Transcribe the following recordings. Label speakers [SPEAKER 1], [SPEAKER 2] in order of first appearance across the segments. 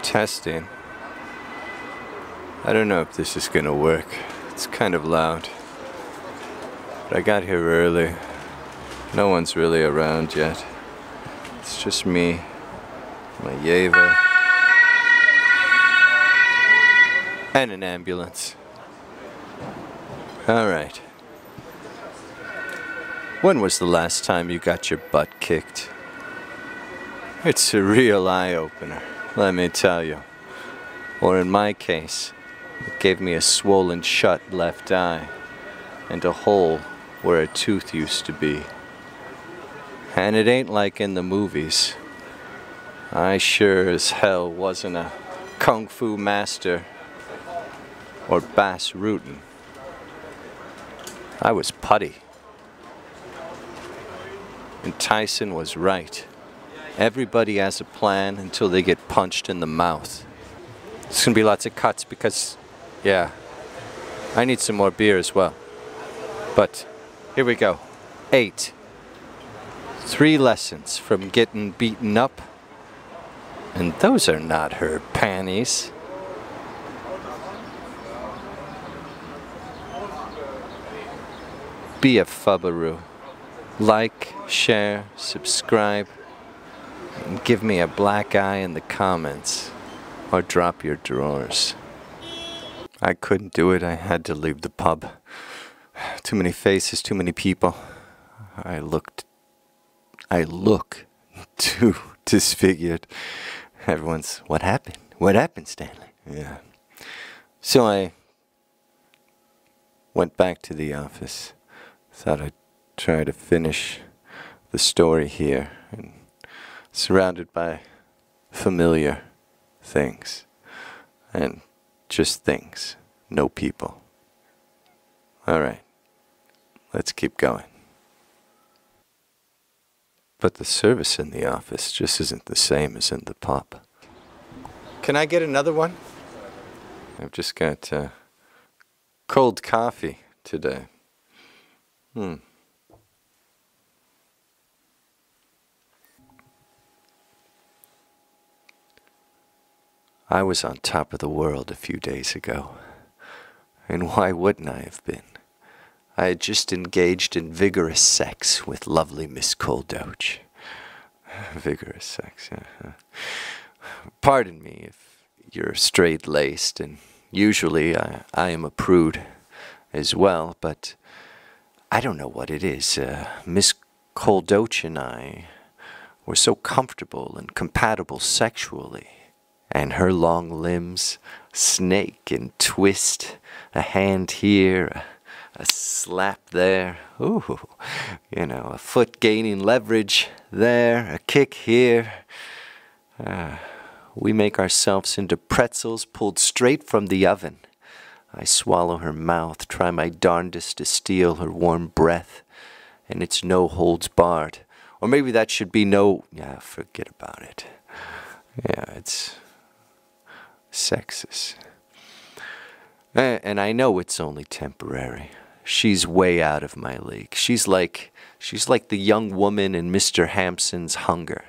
[SPEAKER 1] Testing. I don't know if this is gonna work. It's kind of loud. But I got here early. No one's really around yet. It's just me, my Yeva, and an ambulance. Alright. When was the last time you got your butt kicked? It's a real eye-opener, let me tell you. Or in my case, it gave me a swollen shut left eye and a hole where a tooth used to be. And it ain't like in the movies. I sure as hell wasn't a kung fu master or Bas Rutten. I was putty. And Tyson was right. Everybody has a plan until they get punched in the mouth. There's gonna be lots of cuts because, yeah, I need some more beer as well. But here we go. 8. 3 lessons from getting beaten up. And those are not her panties. Be a fubbaroo. Like, share, subscribe, and give me a black eye in the comments, or drop your drawers. I couldn't do it, I had to leave the pub. Too many faces, too many people. I look too disfigured. Everyone's, what happened? What happened, Stanley? Yeah. So I went back to the office. Thought I'd try to finish the story here, and surrounded by familiar things, and just things, no people. Alright, let's keep going. But the service in the office just isn't the same as in the pub. Can I get another one? I've just got cold coffee today. I was on top of the world a few days ago. And why wouldn't I have been? I had just engaged in vigorous sex with lovely Miss Koldoch. Vigorous sex, yeah. Pardon me if you're straight-laced, and usually I am a prude as well, but I don't know what it is. Miss Koldoch and I were so comfortable and compatible sexually. And her long limbs snake and twist, a hand here, a slap there, ooh, you know, a foot gaining leverage there, a kick here. We make ourselves into pretzels pulled straight from the oven. I swallow her mouth, try my darndest to steal her warm breath, and it's no holds barred. Or maybe that should be no, yeah, forget about it. Yeah, it's sexist. And I know it's only temporary. She's way out of my league. She's like the young woman in Mr. Hampson's Hunger.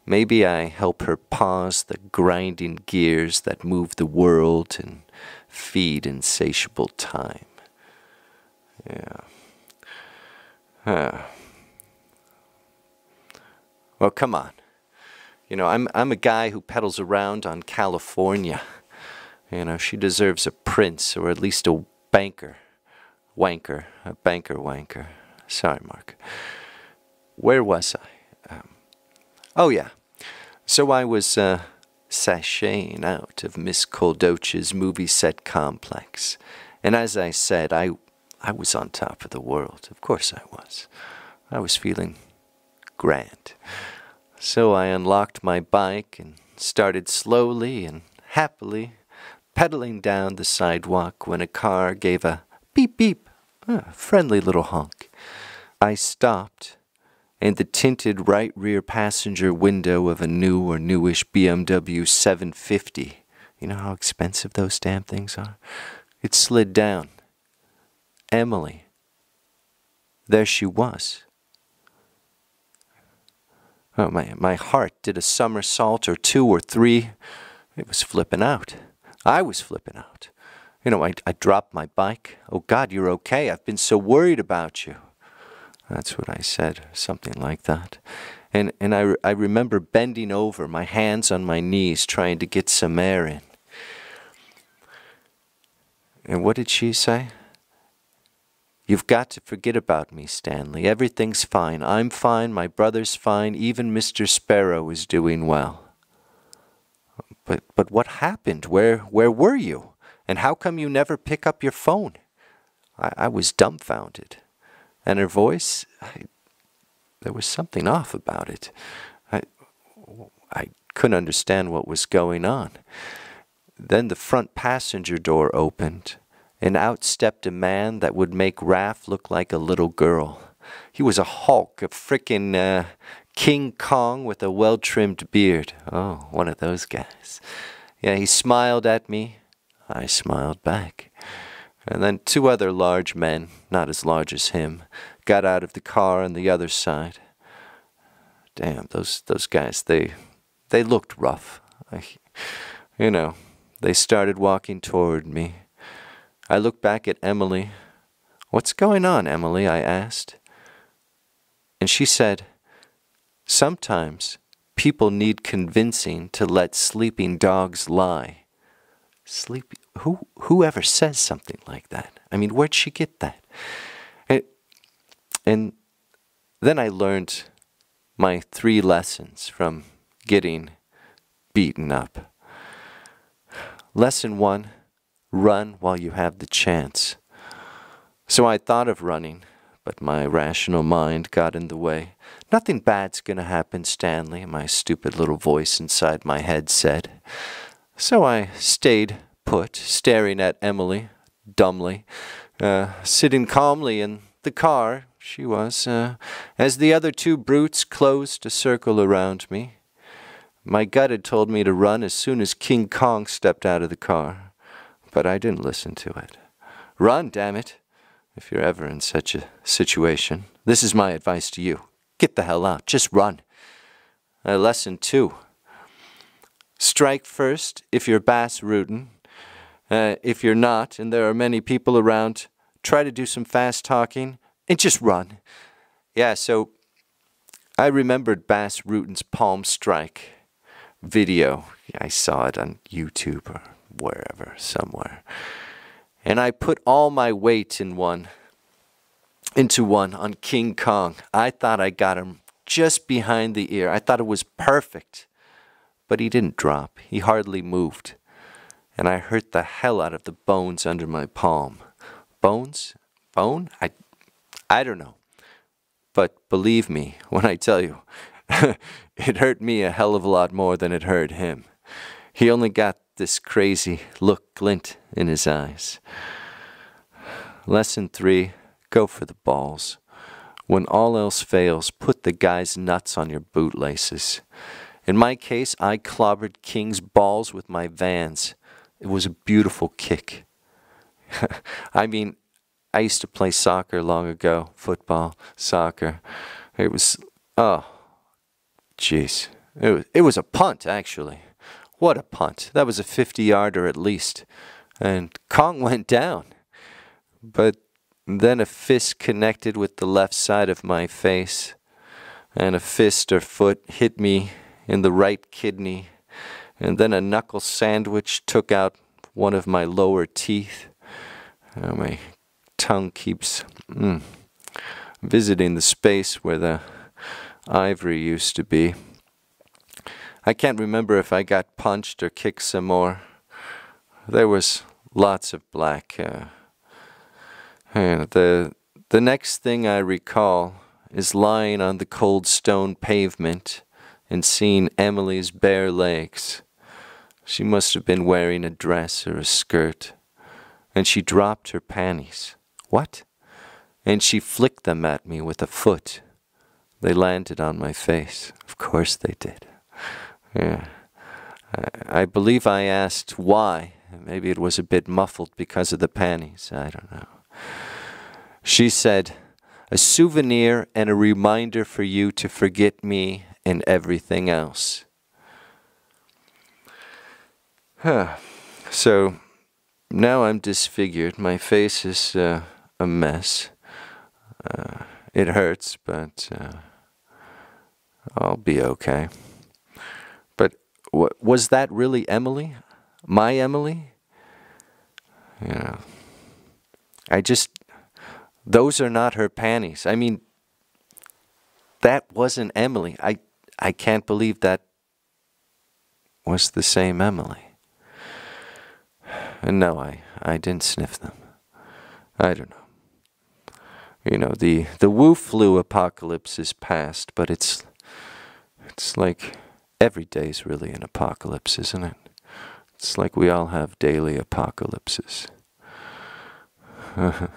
[SPEAKER 1] Maybe I help her pause the grinding gears that move the world and feed insatiable time. Yeah. Well, come on. You know, I'm a guy who pedals around on California. You know, she deserves a prince, or at least a banker. Wanker. A banker wanker. Sorry, Mark. Where was I? Oh, yeah. So I was sashaying out of Miss Koldoch's movie set complex. And as I said, I was on top of the world. Of course I was. I was feeling grand. So I unlocked my bike and started slowly and happily pedaling down the sidewalk when a car gave a beep beep, a friendly little honk. I stopped, and the tinted right rear passenger window of a new or newish BMW 750, you know how expensive those damn things are? It slid down. Emily. There she was. Oh, my heart did a somersault or 2 or 3, It was flipping out. I was flipping out. You know, I dropped my bike. "Oh God, you're okay. I've been so worried about you." That's what I said, something like that. And I remember bending over, my hands on my knees, trying to get some air in. And what did she say? "You've got to forget about me, Stanley. Everything's fine. I'm fine, my brother's fine, even Mr. Sparrow is doing well." But what happened? Where were you? And how come you never pick up your phone? I was dumbfounded. And her voice, there was something off about it. I couldn't understand what was going on. Then the front passenger door opened, and out stepped a man that would make Raph look like a little girl. He was a Hulk, a frickin' King Kong with a well-trimmed beard. Oh, one of those guys. Yeah, he smiled at me. I smiled back. And then two other large men, not as large as him, got out of the car on the other side. Damn, those guys, they looked rough. You know, they started walking toward me. I looked back at Emily. "What's going on, Emily?" I asked. And she said, "Sometimes people need convincing to let sleeping dogs lie." Sleepy? Who ever says something like that? I mean, where'd she get that? And then I learned my 3 lessons from getting beaten up. Lesson 1, run while you have the chance. So I thought of running, but my rational mind got in the way. "Nothing bad's gonna happen, Stanley," my stupid little voice inside my head said. So I stayed put, staring at Emily, dumbly, sitting calmly in the car, she was, as the other 2 brutes closed a circle around me. My gut had told me to run as soon as King Kong stepped out of the car, but I didn't listen to it. Run, damn it, if you're ever in such a situation. This is my advice to you. Get the hell out. Just run. Lesson 2. Strike first if you're bass rootin'. If you're not, and there are many people around, try to do some fast talking and just run. Yeah, so I remembered Bass Rootin's Palm Strike video. I saw it on YouTube or wherever, somewhere. And I put all my weight into one on King Kong. I thought I got him just behind the ear. I thought it was perfect. But he didn't drop. He hardly moved. And I hurt the hell out of the bones under my palm. Bones? Bone? I don't know. But believe me when I tell you, it hurt me a hell of a lot more than it hurt him. He only got this crazy glint in his eyes. Lesson 3, go for the balls. When all else fails, put the guy's nuts on your bootlaces. In my case, I clobbered King's balls with my Vans. It was a beautiful kick. I mean, I used to play soccer long ago, football, soccer. It was, oh, jeez. It was a punt, actually. What a punt. That was a 50-yarder at least. And Kong went down. But then a fist connected with the left side of my face, and a fist or foot hit me in the right kidney, and then a knuckle sandwich took out one of my lower teeth. My tongue keeps visiting the space where the ivory used to be. I can't remember if I got punched or kicked some more. There was lots of black. And the next thing I recall is lying on the cold stone pavement and seeing Emily's bare legs. She must have been wearing a dress or a skirt. And she dropped her panties. What? And she flicked them at me with a foot. They landed on my face. Of course they did. Yeah. I believe I asked why. Maybe it was a bit muffled because of the panties. I don't know. She said, a souvenir and a reminder for you to forget me and everything else. So now I'm disfigured. My face is a mess. It hurts, but I'll be okay. But was that really Emily? My Emily? You know, I just, those are not her panties. I mean, that wasn't Emily. I can't believe that was the same Emily. And no, I didn't sniff them. I don't know. You know, the Wu flu apocalypse is past, but it's like every day's really an apocalypse, isn't it? It's like we all have daily apocalypses.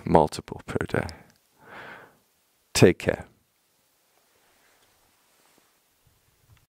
[SPEAKER 1] Multiple per day. Take care.